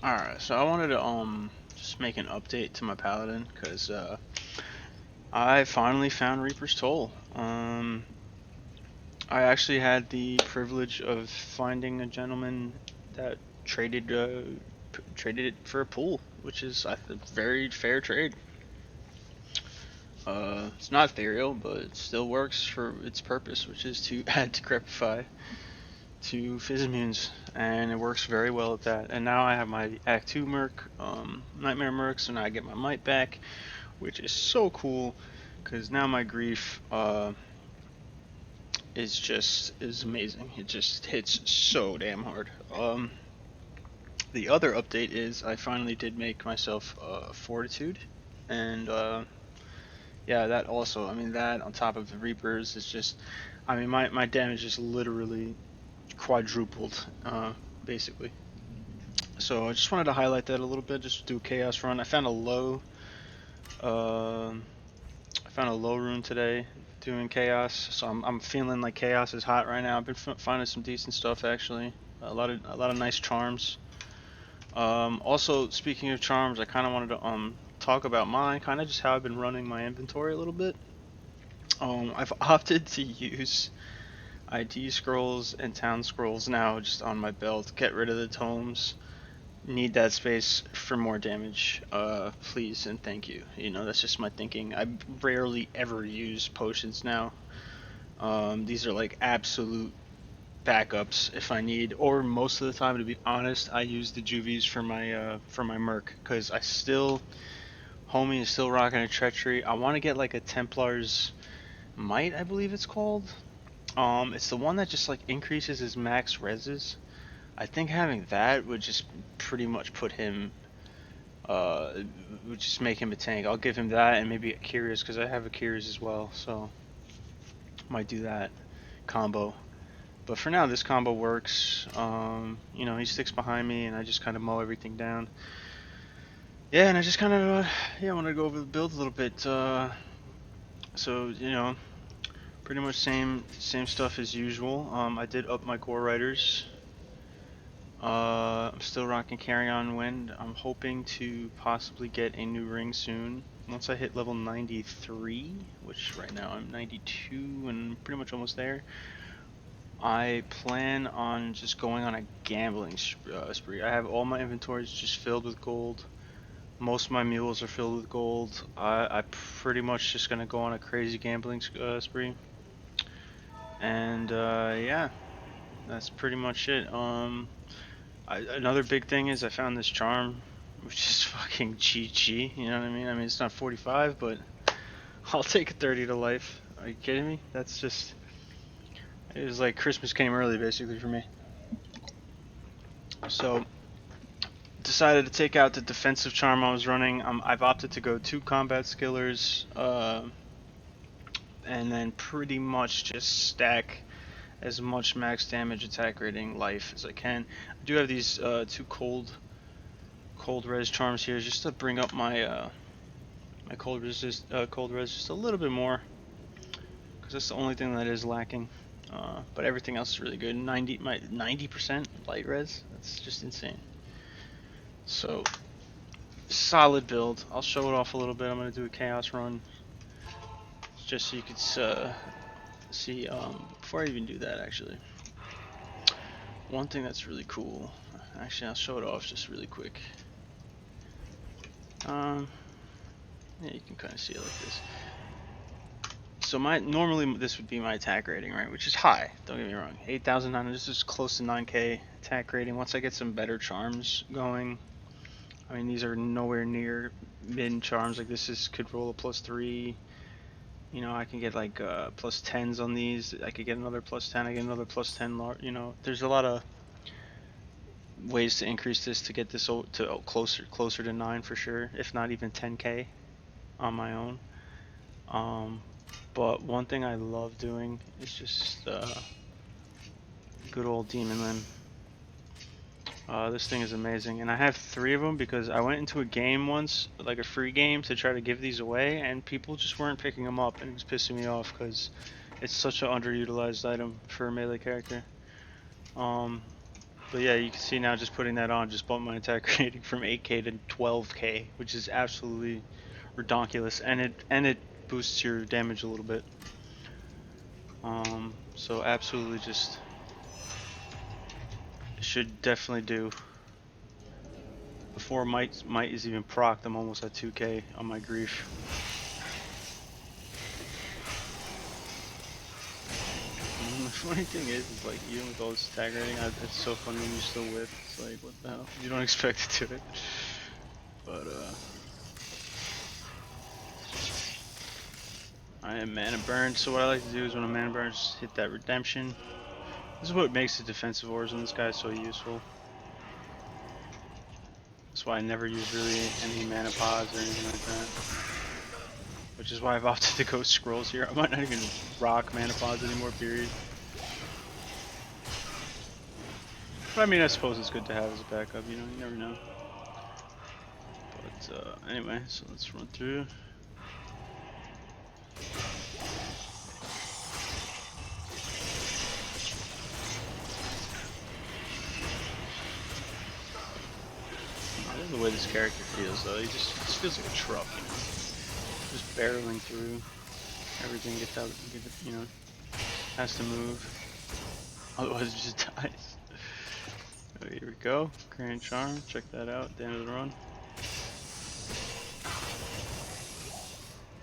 Alright, so I wanted to just make an update to my paladin because I finally found Reaper's Toll. I actually had the privilege of finding a gentleman that traded traded it for a pool, which is a very fair trade. It's not ethereal, but it still works for its purpose, which is to add Decrepify to Physmunes, and it works very well at that. And now I have my Act 2 Merc, Nightmare Merc, so now I get my might back, which is so cool, because now my grief is amazing. It just hits so damn hard. The other update is I finally did make myself Fortitude, and yeah, that also. I mean, that on top of the Reapers is just. I mean, my damage is literally quadrupled, basically. So I just wanted to highlight that a little bit, just do a chaos run. Uh, I found a low rune today doing chaos, so I'm feeling like chaos is hot right now. I've been finding some decent stuff actually, a lot of nice charms. Also speaking of charms, I kind of wanted to talk about mine, kind of just how I've been running my inventory a little bit. I've opted to use ID scrolls and town scrolls now just on my belt. Get rid of the tomes. Need that space for more damage. Please and thank you. You know, that's just my thinking. I rarely ever use potions now. These are like absolute backups if I need, or most of the time, to be honest, I use the juvies for my merc because I still homie is still rocking a treachery. I want to get like a Templar's might, I believe it's called. It's the one that just like increases his max reses. I think having that would just pretty much put him would just make him a tank. I'll give him that and maybe a Curious because I have a Curious as well, so might do that combo. But for now, this combo works. You know, he sticks behind me, and I just kind of mow everything down. Yeah, and I just kind of yeah, I want to go over the build a little bit. So you know, pretty much same stuff as usual. I did up my core riders. I'm still rocking Carry On Wind. I'm hoping to possibly get a new ring soon. Once I hit level 93, which right now I'm 92 and pretty much almost there, I plan on just going on a gambling spree. I have all my inventories just filled with gold. Most of my mules are filled with gold. I pretty much just gonna go on a crazy gambling spree. And yeah, that's pretty much it. Another big thing is I found this charm, which is fucking GG. You know what I mean? I mean it's not 45, but I'll take a 30 to life. Are you kidding me? That's just. It was like Christmas came early, basically, for me. So decided to take out the defensive charm I was running. I've opted to go 2 combat skillers, and then pretty much just stack as much max damage, attack rating, life as I can. I do have these 2 cold res charms here just to bring up my my cold res just a little bit more, because that's the only thing that is lacking. But everything else is really good. 90% light res. That's just insane. So solid build. I'll show it off a little bit. I'm gonna do a chaos run just so you could see. Before I even do that, actually, one thing that's really cool. Actually, I'll show it off just really quick. Um, yeah, you can kind of see it like this. So normally this would be my attack rating, right? Which is high. Don't get me wrong. 8,900. This is close to 9K attack rating. Once I get some better charms going, I mean these are nowhere near mid charms. Like could roll a +3. You know, I can get like +10s on these. I could get another +10. I get another +10. You know, there's a lot of ways to increase this to get this to closer to 9 for sure, if not even 10K on my own. But one thing I love doing is just good old Demon Limb. This thing is amazing, and I have 3 of them because I went into a game once, like a free game, to try to give these away, and people just weren't picking them up, and it was pissing me off because it's such an underutilized item for a melee character. Um, But yeah, you can see now just putting that on just bumped my attack rating from 8k to 12k, which is absolutely redonkulous, and it boosts your damage a little bit. So absolutely just should definitely do. Before might is even procced, I'm almost at 2k on my grief. And the funny thing is like even with all this attack rating, it's so funny when you still whiff. It's like what the hell? You don't expect to do it. But I am mana burned, so what I like to do is when I'm mana burned, just hit that redemption. This is what makes the defensive ores on this guy so useful. That's why I never use really any mana pods or anything like that. Which is why I've opted to go scrolls here. I might not even rock mana pods anymore, period. But I mean, I suppose it's good to have as a backup, you know, you never know. But anyway, so let's run through. I love the way this character feels though. He just feels like a truck, you know. Just barreling through. Everything gets out, you know, has to move. Otherwise it just dies. Oh, here we go. Grand Charm. Check that out at the end of the run.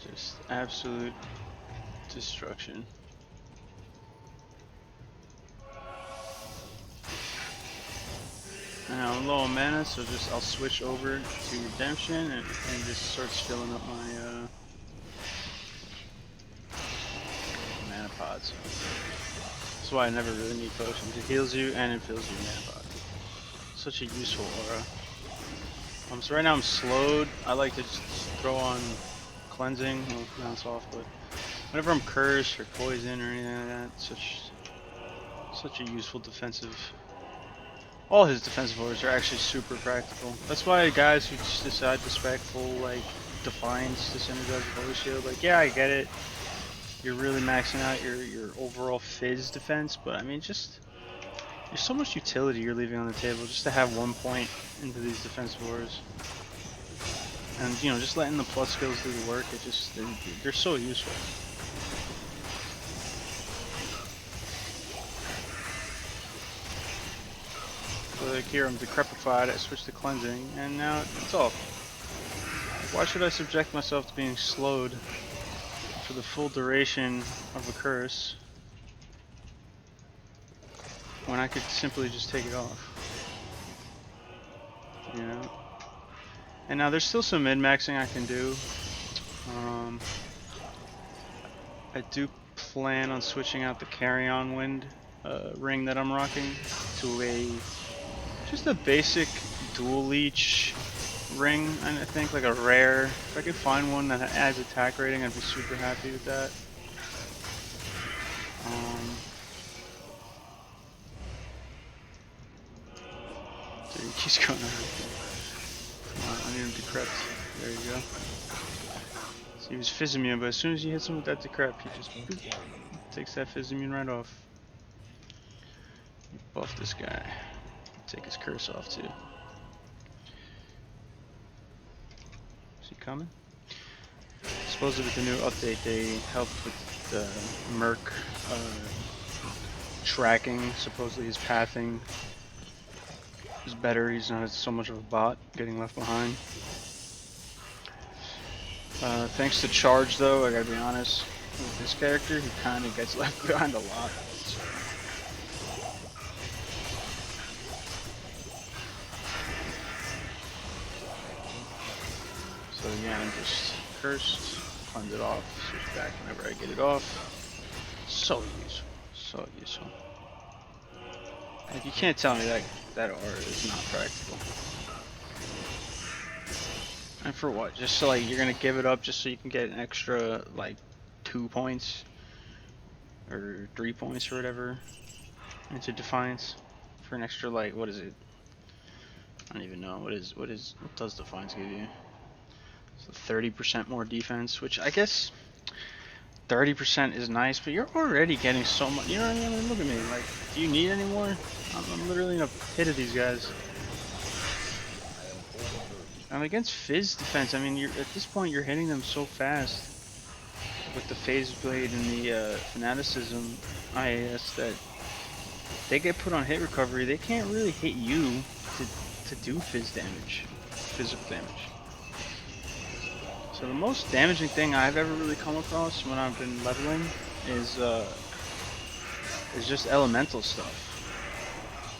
Just absolute destruction. Now I'm low on mana, so I'll switch over to Redemption and just starts filling up my mana pods. That's why I never really need potions. It heals you and it fills your mana pod. Such a useful aura. So right now I'm slowed. I like to just throw on cleansing. Well, now it's off, but whenever I'm cursed or poison or anything like that, such a useful defensive. All his defensive orders are actually super practical. That's why guys who just decide to spec full like Defiance to synergize with Holy Shield, like yeah, I get it. You're really maxing out your overall Fizz defense, but I mean just there's so much utility you're leaving on the table just to have 1 point into these defensive orders. And you know, just letting the plus skills do the work, they're so useful. So like here I'm decrepified, I switched to cleansing, and now it's off. Why should I subject myself to being slowed for the full duration of a curse when I could simply just take it off? You know? And now there's still some min-maxing I can do. I do plan on switching out the Carrion Wind ring that I'm rocking to just a basic dual leech ring, and I think like a rare. If I could find one that adds attack rating, I'd be super happy with that. Dude, he keeps going over. Come on, I need him decrept. There you go. So he was Fizz immune, but as soon as you hit him with that decrep, he just boop, takes that Fizz immune right off. Buff this guy. Take his curse off too. Is he coming? Supposedly with the new update they helped with the Merc tracking. Supposedly his pathing is better, he's not so much of a bot getting left behind. Thanks to Charge though, I gotta be honest, with this character he kinda gets left behind a lot. So again, I'm just cursed, cleanse it off, switch back whenever I get it off. So useful, so useful. Like you can't tell me that aura is not practical. And for what? Just so like you're gonna give it up just so you can get an extra like 2 points or 3 points or whatever into Defiance for an extra like what is it? I don't even know what does Defiance give you? So 30% more defense, which I guess 30% is nice, but you're already getting so much. You know what I mean? Look at me. Like, do you need any more? I'm literally in a pit of these guys. I'm against Fizz defense. I mean, you're at this point you're hitting them so fast with the Phase Blade and the Fanaticism IAS that they get put on hit recovery. They can't really hit you to do Fizz damage, physical damage. So the most damaging thing I've ever really come across when I've been leveling is just elemental stuff.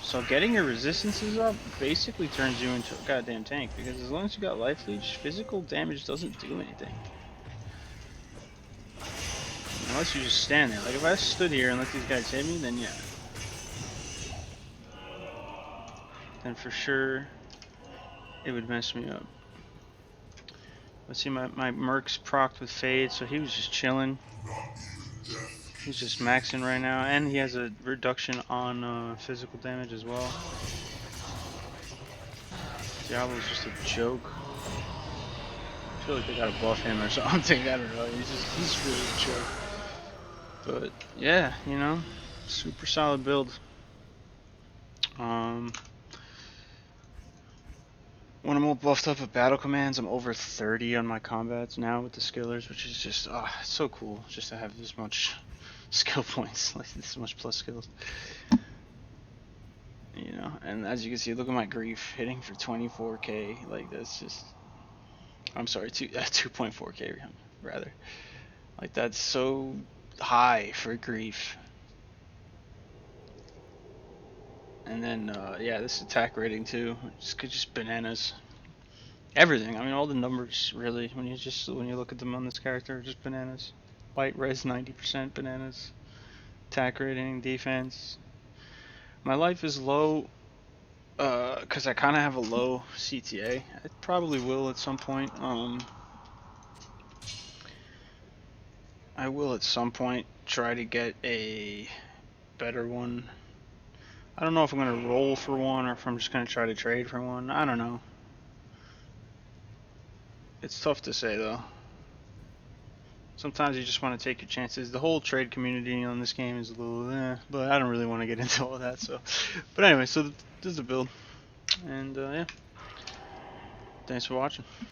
So getting your resistances up basically turns you into a goddamn tank, because as long as you got life leech, physical damage doesn't do anything. Unless you just stand there. Like if I stood here and let these guys hit me, then yeah. Then for sure it would mess me up. Let's see, my Merc's procced with Fade, so he was just chilling. He's just maxing right now, and he has a reduction on physical damage as well. Diablo's just a joke. I feel like they gotta buff him or something. I don't know. He's really a joke. But yeah, you know, super solid build. When I'm all buffed up with battle commands, I'm over 30 on my combats now with the skillers, which is just it's so cool just to have this much skill points, like this much plus skills. You know, and as you can see, look at my grief hitting for 24k. Like that's just, I'm sorry, 2.4k rather. Like that's so high for grief. And then yeah, this attack rating too, just bananas. Everything. I mean, all the numbers really. When you look at them on this character, just bananas. White res 90% bananas. Attack rating, defense. My life is low, cause I kind of have a low CTA. I probably will at some point. I will at some point try to get a better one. I don't know if I'm gonna roll for one or if I'm just gonna try to trade for one. I don't know. It's tough to say though. Sometimes you just want to take your chances. The whole trade community on this game is a little but I don't really want to get into all that. So, but anyway, so this is the build, and yeah, thanks for watching.